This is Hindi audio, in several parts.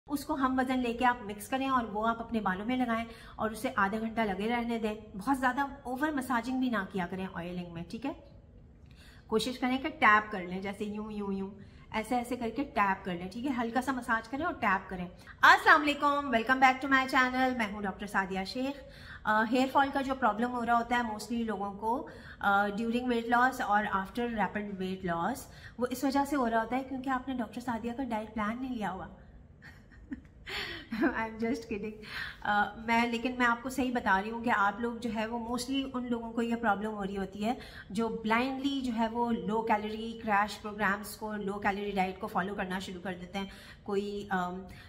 उसको हम वजन लेके आप मिक्स करें और वो आप अपने बालों में लगाएं और उसे आधा घंटा लगे रहने दें। बहुत ज़्यादा ओवर मसाजिंग भी ना किया करें ऑयलिंग में, ठीक है। कोशिश करें कि टैप कर लें, जैसे यूं यूं यूं ऐसे ऐसे करके टैप कर लें, ठीक है। हल्का सा मसाज करें और टैप करें। अस्सलाम वालेकुम, welcome back to my channel. मैं हूं doctor Sadia Shaikh. Hair fall का जो प्रॉब्लम हो रहा होता है मोस्टली लोगों को ड्यूरिंग वेट लॉस और आफ्टर रैपिड वेट लॉस, वो इस वजह से हो रहा होता है क्योंकि आपने डॉक्टर सादिया का डाइट प्लान नहीं लिया हुआ। I am just kidding. लेकिन मैं आपको सही बता रही हूँ कि आप लोग जो है वो मोस्टली उन लोगों को ये प्रॉब्लम हो रही होती है जो ब्लाइंडली जो है वो लो कैलोरी क्रैश प्रोग्राम्स को, लो कैलोरी डाइट को फॉलो करना शुरू कर देते हैं। कोई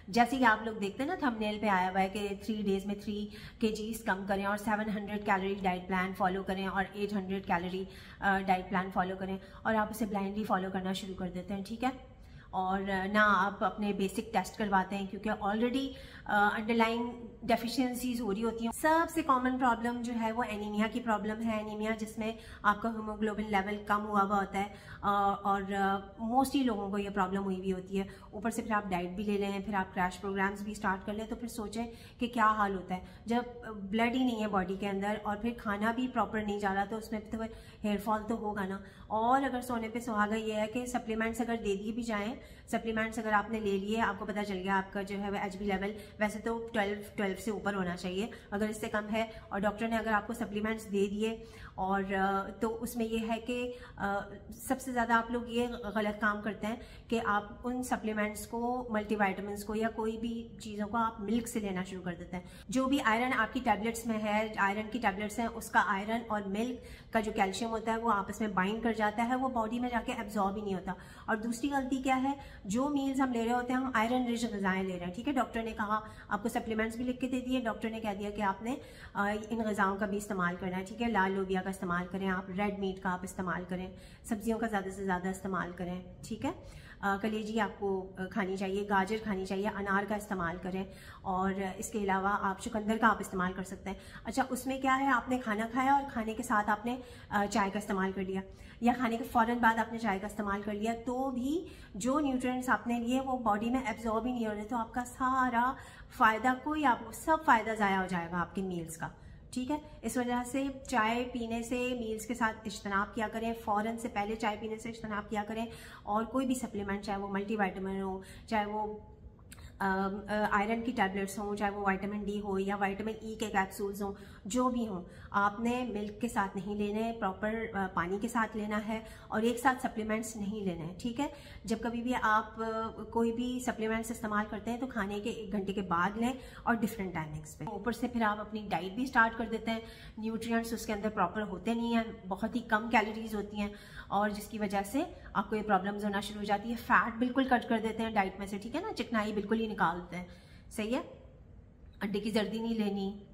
जैसे कि आप लोग देखते हैं ना, थंबनेल पे आया हुआ है कि 3 डेज में 3 kgs कम करें और 700 कैलोरी डाइट प्लान फॉलो करें और 800 कैलोरी डाइट प्लान फॉलो करें, और आप उसे ब्लाइंडली फॉलो करना शुरू कर देते हैं, ठीक है। और ना आप अपने बेसिक टेस्ट करवाते हैं क्योंकि ऑलरेडी अंडरलाइंग डेफिशिएंसीज हो रही होती हैं। सबसे कॉमन प्रॉब्लम जो है वो एनीमिया की प्रॉब्लम है। एनीमिया जिसमें आपका हीमोग्लोबिन लेवल कम हुआ होता है और मोस्टली लोगों को ये प्रॉब्लम हुई भी होती है। ऊपर से फिर आप डाइट भी ले लें, फिर आप क्रैश प्रोग्राम्स भी स्टार्ट कर लें, तो फिर सोचें कि क्या हाल होता है जब ब्लड ही नहीं है बॉडी के अंदर और फिर खाना भी प्रॉपर नहीं जा रहा, तो उसमें तो हेयर फॉल तो होगा ना। और अगर सोने पे सुहागा ये है कि सप्लीमेंट्स अगर दे दिए भी जाएँ, सप्लीमेंट्स अगर आपने ले लिए, आपको पता चल गया आपका जो है HB लेवल वैसे तो 12 से ऊपर होना चाहिए, अगर इससे कम है और डॉक्टर ने अगर आपको सप्लीमेंट्स दे दिए और तो उसमें ये है कि सबसे ज़्यादा आप लोग ये गलत काम करते हैं कि आप उन सप्लीमेंट्स को, मल्टीविटामिन्स को या कोई भी चीज़ों को आप मिल्क से लेना शुरू कर देते हैं। जो भी आयरन आपकी टैबलेट्स में है, आयरन की टैबलेट्स हैं, उसका आयरन और मिल्क का जो कैल्शियम होता है वो आपस में बाइंड कर जाता है, वो बॉडी में जाके एब्जॉर्ब ही नहीं होता। और दूसरी गलती क्या है, जो मील्स हम ले रहे होते हैं हम आयरन रिच ग़िज़ाएं ले रहे हैं, ठीक है। डॉक्टर ने कहा, आपको सप्लीमेंट्स भी लिख के दे दिए, डॉक्टर ने कह दिया कि आपने इन ग़िज़ाओं का भी इस्तेमाल करना है, ठीक है। लाल लोबिया का इस्तेमाल करें आप, रेड मीट का आप इस्तेमाल करें, सब्जियों का ज़्यादा से ज़्यादा इस्तेमाल करें, ठीक है। कलेजी आपको खानी चाहिए, गाजर खानी चाहिए, अनार का इस्तेमाल करें और इसके अलावा आप चुकंदर का आप इस्तेमाल कर सकते हैं। अच्छा, उसमें क्या है, आपने खाना खाया और खाने के साथ आपने चाय का इस्तेमाल कर लिया या खाने के फ़ौरन बाद आपने चाय का इस्तेमाल कर लिया, तो भी जो न्यूट्रिएंट्स आपने लिए वो बॉडी में एब्जॉर्ब ही नहीं हो रहे, तो आपका सारा फ़ायदा, कोई आपको सब फ़ायदा ज़ाया हो जाएगा आपके मील्स का, ठीक है। इस वजह से चाय पीने से, मील्स के साथ इज्तनाब किया करें, फ़ौरन से पहले चाय पीने से इज्तनाब किया करें। और कोई भी सप्लीमेंट, चाहे वो मल्टीविटामिन हो, चाहे वो आयरन की टैबलेट्स हों, चाहे वो विटामिन D हो या विटामिन E के कैप्सूल्स हों, जो भी हों, आपने मिल्क के साथ नहीं लेने, प्रॉपर पानी के साथ लेना है और एक साथ सप्लीमेंट्स नहीं लेने हैं, ठीक है। जब कभी भी आप कोई भी सप्लीमेंट्स इस्तेमाल करते हैं तो खाने के 1 घंटे के बाद लें और डिफरेंट टाइमिंग्स पे। ऊपर से फिर आप अपनी डाइट भी स्टार्ट कर देते हैं, न्यूट्रिएंट्स उसके अंदर प्रॉपर होते नहीं हैं, बहुत ही कम कैलोरीज होती हैं और जिसकी वजह से आपको ये प्रॉब्लम्स होना शुरू हो जाती है। फैट बिल्कुल कट कर देते हैं डाइट में से, ठीक है ना, चिकनाई बिल्कुल ही निकालते हैं, सही है। अंडे की जर्दी नहीं लेनी,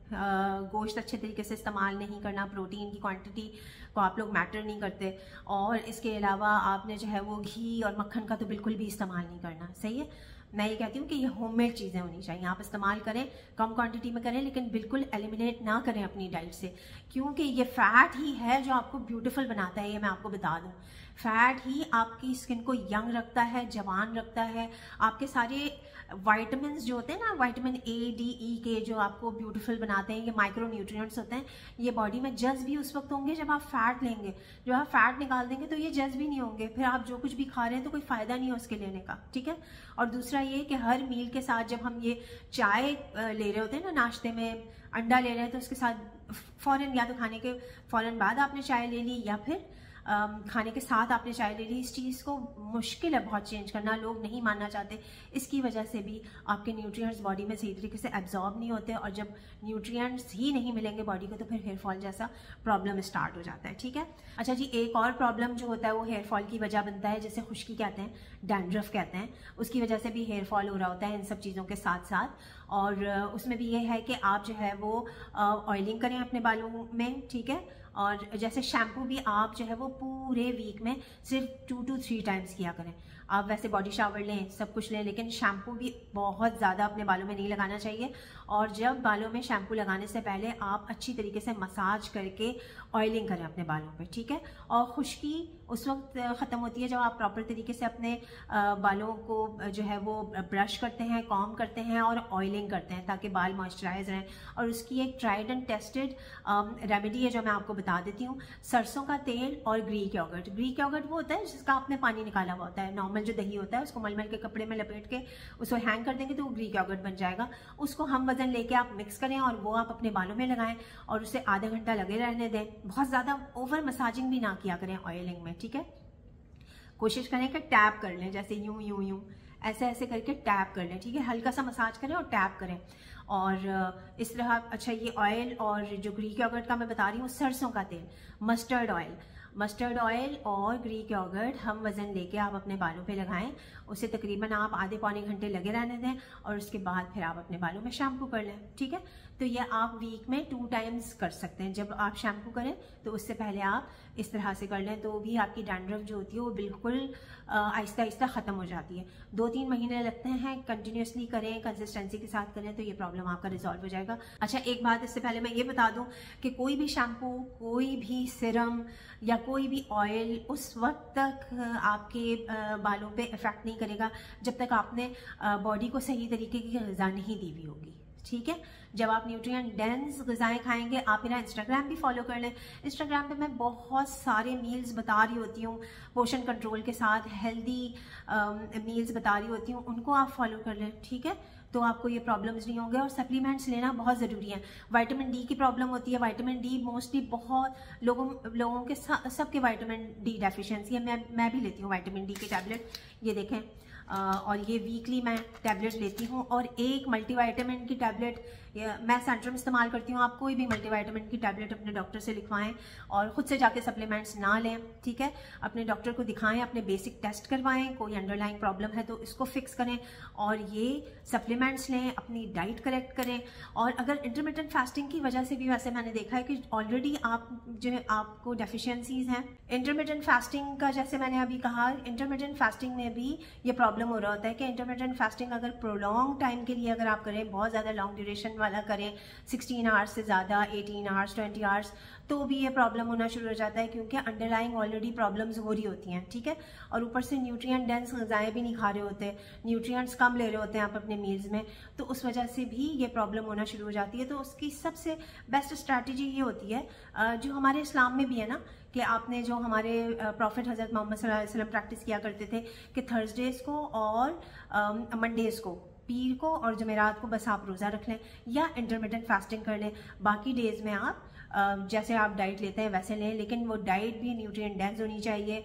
गोश्त अच्छे तरीके से इस्तेमाल नहीं करना, प्रोटीन की क्वांटिटी को आप लोग मैटर नहीं करते, और इसके अलावा आपने जो है वो घी और मक्खन का तो बिल्कुल भी इस्तेमाल नहीं करना, सही है। मैं ये कहती हूँ कि ये होममेड चीज़ें होनी चाहिए, आप इस्तेमाल करें, कम क्वांटिटी में करें, लेकिन बिल्कुल एलिमिनेट ना करें अपनी डाइट से, क्योंकि ये फैट ही है जो आपको ब्यूटीफुल बनाता है। ये मैं आपको बता दूँ, फैट ही आपकी स्किन को यंग रखता है, जवान रखता है। आपके सारे वाइटामिन जो होते हैं ना, विटामिन A, D, E के, जो आपको ब्यूटीफुल बनाते हैं, ये माइक्रो न्यूट्रिएंट्स होते हैं, ये बॉडी में जज्ब भी उस वक्त होंगे जब आप फैट लेंगे। जब आप फैट निकाल देंगे तो ये जज्ब भी नहीं होंगे, फिर आप जो कुछ भी खा रहे हैं तो कोई फ़ायदा नहीं है उसके लेने का, ठीक है। और दूसरा ये कि हर मील के साथ जब हम ये चाय ले रहे होते हैं ना, नाश्ते में अंडा ले रहे हैं, तो उसके साथ फ़ौरन, या तो खाने के फ़ौरन बाद आपने चाय ले ली या फिर खाने के साथ आपने चाय ले ली। इस चीज़ को मुश्किल है बहुत चेंज करना, लोग नहीं मानना चाहते। इसकी वजह से भी आपके न्यूट्रिएंट्स बॉडी में सही तरीके से एब्जॉर्ब नहीं होते, और जब न्यूट्रिएंट्स ही नहीं मिलेंगे बॉडी को तो फिर हेयर फॉल जैसा प्रॉब्लम स्टार्ट हो जाता है, ठीक है। अच्छा जी, एक और प्रॉब्लम जो होता है वो हेयर फॉल की वजह बनता है, जैसे खुश्की कहते हैं, डैंड्रफ कहते हैं, उसकी वजह से भी हेयर फॉल हो रहा होता है इन सब चीज़ों के साथ साथ। और उसमें भी ये है कि आप जो है वो ऑयलिंग करें अपने बालों में, ठीक है। और जैसे शैम्पू भी आप जो है वो पूरे वीक में सिर्फ 2 to 3 टाइम्स किया करें। आप वैसे बॉडी शावर लें, सब कुछ लें, लेकिन शैम्पू भी बहुत ज़्यादा अपने बालों में नहीं लगाना चाहिए। और जब बालों में शैम्पू लगाने से पहले आप अच्छी तरीके से मसाज करके ऑयलिंग करें अपने बालों पे, ठीक है। और खुश्की उस वक्त ख़त्म होती है जब आप प्रॉपर तरीके से अपने बालों को जो है वो ब्रश करते हैं, कॉम करते हैं और ऑयलिंग करते हैं ताकि बाल मॉइस्चराइज रहें। और उसकी एक ट्राइड एंड टेस्टेड रेमेडी है जो मैं आपको बता देती हूँ। सरसों का तेल और ग्रीक योगर्ट। ग्रीक योगर्ट वो होता है जिसका आपने पानी निकाला हुआ होता है, नॉर्मल जो दही होता है उसको मलमल के कपड़े में लपेट के उसको हैंग कर देंगे तो वो ग्रीक योगर्ट बन जाएगा। उसको हम वजन लेके आप मिक्स करें और वो आप अपने बालों में लगाएं और उसे आधा घंटा लगे रहने दें। बहुत ज़्यादा ओवर मसाजिंग भी ना किया करें ऑयलिंग में, ठीक है। कोशिश करें कि टैप कर लें, जैसे यूं यूं यूं ऐसे ऐसे करके टैप कर लें, ठीक है। हल्का सा मसाज करें और टैप करें और इस तरह। अच्छा, ये ऑयल और जो ग्रीक योगर्ट का मैं बता रही हूँ, सरसों का तेल, मस्टर्ड ऑयल और ग्रीक योगर्ट हम वज़न लेके आप अपने बालों पे लगाएं। उसे तकरीबन आप आधे पौने घंटे लगे रहने दें और उसके बाद फिर आप अपने बालों में शैम्पू कर लें, ठीक है। तो ये आप वीक में 2 टाइम्स कर सकते हैं। जब आप शैम्पू करें तो उससे पहले आप इस तरह से कर लें, तो भी आपकी डैंड्रफ जो होती है वो बिल्कुल आहिस्ता आहिस्ता ख़त्म हो जाती है। 2-3 महीने लगते हैं, कंटिन्यूसली करें, कंसिस्टेंसी के साथ करें तो ये प्रॉब्लम आपका रिजॉल्व हो जाएगा। अच्छा, एक बात इससे पहले मैं ये बता दूं कि कोई भी शैम्पू, कोई भी सिरम या कोई भी ऑयल उस वक्त तक आपके बालों पे इफेक्ट नहीं करेगा जब तक आपने बॉडी को सही तरीके की ग़िज़ा नहीं दी हुई होगी, ठीक है। जब आप न्यूट्रिएंट डेंस ग़िज़ाएँ खाएंगे, आप मेरा इंस्टाग्राम भी फॉलो कर लें। इंस्टाग्राम पे मैं बहुत सारे मील्स बता रही होती हूँ, पोषण कंट्रोल के साथ हेल्दी मील्स बता रही होती हूँ, उनको आप फॉलो कर लें, ठीक है। तो आपको ये प्रॉब्लम्स नहीं होंगे। और सप्लीमेंट्स लेना बहुत ज़रूरी है। विटामिन डी की प्रॉब्लम होती है, विटामिन डी मोस्टली बहुत लोगों के सबके विटामिन डी डेफिशिएंसी है। मैं भी लेती हूँ विटामिन डी की टैबलेट, ये देखें, और ये वीकली मैं टैबलेट लेती हूँ। और एक मल्टीविटामिन की टैबलेट मैं सेंट्रम इस्तेमाल करती हूँ। आप कोई भी मल्टीविटामिन की टैबलेट अपने डॉक्टर से लिखवाएं और ख़ुद से जाके सप्लीमेंट्स ना लें, ठीक है। अपने डॉक्टर को दिखाएं, अपने बेसिक टेस्ट करवाएं, कोई अंडरलाइंग प्रॉब्लम है तो इसको फिक्स करें और ये सप्लीमेंट्स लें, अपनी डाइट करेक्ट करें। और अगर इंटरमिटेंट फास्टिंग की वजह से भी, वैसे मैंने देखा है कि ऑलरेडी आप जो है आपको डेफिशिएंसीज हैं इंटरमिटेंट फास्टिंग का, जैसे मैंने अभी कहा, इंटरमिटेंट फास्टिंग में भी ये प्रॉब्लम हो रहा होता है कि इंटरमिटेंट फास्टिंग अगर प्रोलॉन्ग टाइम के लिए अगर आप करें, बहुत ज़्यादा लॉन्ग ड्यूरेशन वाला करें, 16 आवर्स से ज़्यादा, 18 आवर्स, 20 आवर्स, तो भी ये प्रॉब्लम होना शुरू हो जाता है क्योंकि अंडरलाइंग ऑलरेडी प्रॉब्लम्स हो रही होती हैं, ठीक है। और ऊपर से न्यूट्रिएंट डेंस ग़िज़ाएं भी नहीं खा रहे होते, न्यूट्रिएंट्स कम ले रहे होते हैं आप अपने मील्स में, तो उस वजह से भी ये प्रॉब्लम होना शुरू हो जाती है। तो उसकी सबसे बेस्ट स्ट्रैटेजी ये होती है, जो हमारे इस्लाम में भी है ना, कि आपने जो हमारे प्रॉफिट हज़रत मोहम्मद सल्लल्लाहु अलैहि वसल्लम प्रैक्टिस किया करते थे कि थर्सडेज़ को और मंडेज़ को, पीर को और जुमेरात को बस आप रोज़ा रख लें या इंटरमिटेंट फास्टिंग कर लें। बाकी डेज़ में आप जैसे आप डाइट लेते हैं वैसे लें, लेकिन वो डाइट भी न्यूट्रिएंट डेंस होनी चाहिए।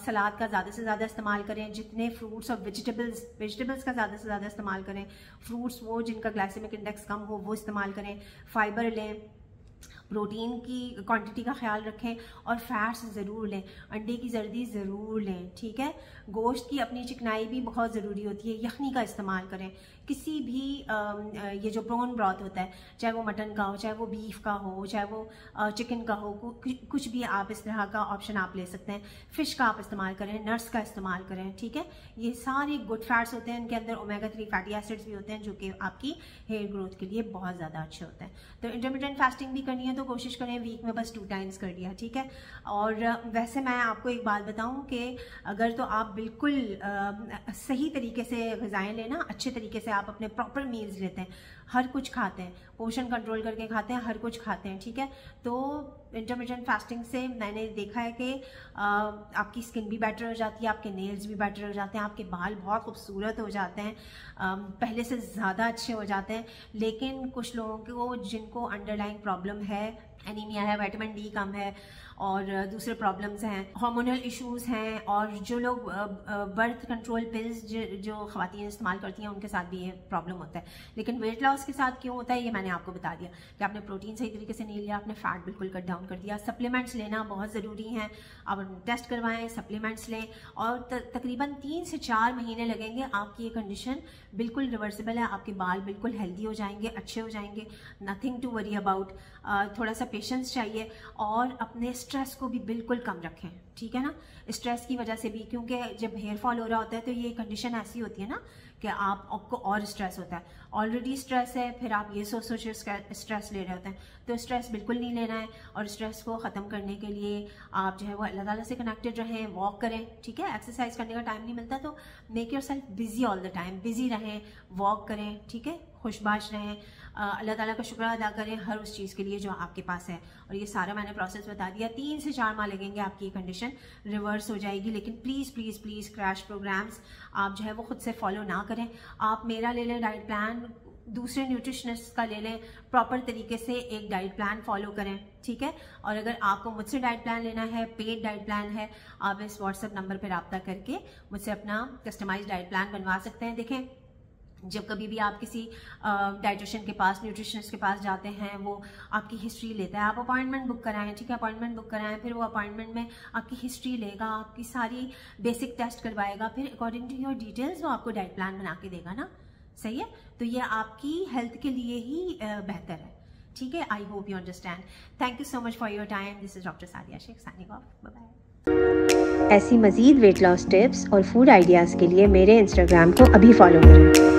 सलाद का ज़्यादा से ज़्यादा इस्तेमाल करें, जितने फ्रूट्स और वेजिटेबल्स का ज़्यादा से ज़्यादा इस्तेमाल करें। फ्रूट्स वो जिनका ग्लाइसेमिक इंडेक्स कम हो वो इस्तेमाल करें। फाइबर लें, प्रोटीन की क्वांटिटी का ख्याल रखें और फैट्स ज़रूर लें, अंडे की जर्दी ज़रूर लें, ठीक है। गोश्त की अपनी चिकनाई भी बहुत ज़रूरी होती है, यखनी का इस्तेमाल करें। किसी भी ये जो ब्रोन ब्रॉथ होता है, चाहे वो मटन का हो, चाहे वो बीफ का हो, चाहे वो चिकन का हो, कुछ भी आप इस तरह का ऑप्शन आप ले सकते हैं। फ़िश का आप इस्तेमाल करें, नट्स का इस्तेमाल करें, ठीक है। ये सारे गुड फैट्स होते हैं, इनके अंदर ओमेगा 3 फैटी एसिड्स भी होते हैं जो कि आपकी हेयर ग्रोथ के लिए बहुत ज़्यादा अच्छे होते हैं। तो इंटरमिटेंट फास्टिंग भी करनी है तो कोशिश करें वीक में बस 2 टाइम्स कर दिया, ठीक है। और वैसे मैं आपको एक बात बताऊं कि अगर तो आप बिल्कुल सही तरीके से ग़िज़ाएं लेना, अच्छे तरीके से आप अपने प्रॉपर मील्स लेते हैं, हर कुछ खाते हैं, पोषण कंट्रोल करके खाते हैं, हर कुछ खाते हैं, ठीक है। तो इंटरमिटेंट फास्टिंग से मैंने देखा है कि आपकी स्किन भी बेटर हो जाती है, आपके नेल्स भी बेटर हो जाते हैं, आपके बाल बहुत खूबसूरत हो जाते हैं, पहले से ज़्यादा अच्छे हो जाते हैं। लेकिन कुछ लोगों को जिनको अंडरलाइंग प्रॉब्लम है, एनीमिया है, विटामिन डी कम है और दूसरे प्रॉब्लम्स हैं, हार्मोनल इश्यूज़ हैं, और जो लोग बर्थ कंट्रोल पिल्स जो ख़वातीन इस्तेमाल करती हैं उनके साथ भी ये प्रॉब्लम होता है। लेकिन वेट लॉस के साथ क्यों होता है ये मैंने आपको बता दिया कि आपने प्रोटीन सही तरीके से नहीं लिया, आपने फैट बिल्कुल कट डाउन कर दिया। सप्लीमेंट्स लेना बहुत ज़रूरी हैं, आप टेस्ट करवाएं, सप्लीमेंट्स लें और तकरीबन 3 से 4 महीने लगेंगे, आपकी ये कंडीशन बिल्कुल रिवर्सिबल है, आपके बाल बिल्कुल हेल्दी हो जाएंगे, अच्छे हो जाएंगे, नथिंग टू वरी अबाउट। थोड़ा सा पेशेंस चाहिए और अपने स्ट्रेस को भी बिल्कुल कम रखें, ठीक है ना। स्ट्रेस की वजह से भी, क्योंकि जब हेयर फॉल हो रहा होता है तो ये कंडीशन ऐसी होती है ना कि आपको और स्ट्रेस होता है, ऑलरेडी स्ट्रेस है, फिर आप ये सोच सोच स्ट्रेस ले रहे होते हैं। तो स्ट्रेस बिल्कुल नहीं लेना है, और स्ट्रेस को ख़त्म करने के लिए आप जो है वो अल्लाह ताला से कनेक्टेड रहें, वॉक करें, ठीक है। एक्सरसाइज करने का टाइम नहीं मिलता तो make your self busy all the time, busy रहें, वॉक करें, ठीक है, खुशबाश रहें, अल्लाह ताला का शुक्र अदा करें हर उस चीज़ के लिए जो आपके पास है। और ये सारा मैंने प्रोसेस बता दिया, 3 से 4 माह लगेंगे, आपकी कंडीशन रिवर्स हो जाएगी। लेकिन please please please crash programs आप जो है वो खुद से फॉलो ना करें। आप मेरा ले लें डाइट प्लान, दूसरे न्यूट्रिशनिस्ट का ले लें, प्रॉपर तरीके से एक डाइट प्लान फॉलो करें, ठीक है। और अगर आपको मुझसे डाइट प्लान लेना है, पेड डाइट प्लान है, आप इस व्हाट्सएप नंबर पर रब्ता करके मुझसे अपना कस्टमाइज डाइट प्लान बनवा सकते हैं। देखें, जब कभी भी आप किसी डाइटिशियन के पास, न्यूट्रिशनिस्ट के पास जाते हैं, वो आपकी हिस्ट्री लेता है, आप अपॉइंटमेंट बुक कराएं, ठीक है, अपॉइंटमेंट बुक कराएं, फिर वो अपॉइंटमेंट में आपकी हिस्ट्री लेगा, आपकी सारी बेसिक टेस्ट करवाएगा, फिर अकॉर्डिंग टू योर डिटेल्स वो आपको डाइट प्लान बना के देगा ना, सही है। तो ये आपकी हेल्थ के लिए ही बेहतर है, ठीक है। I hope you understand. Thank you so much for your time. This is doctor Sadia Shaikh signing off, bye bye. ऐसी मज़ीद वेट लॉस टिप्स और फूड आइडियाज़ के लिए मेरे इंस्टाग्राम को अभी फॉलो करें।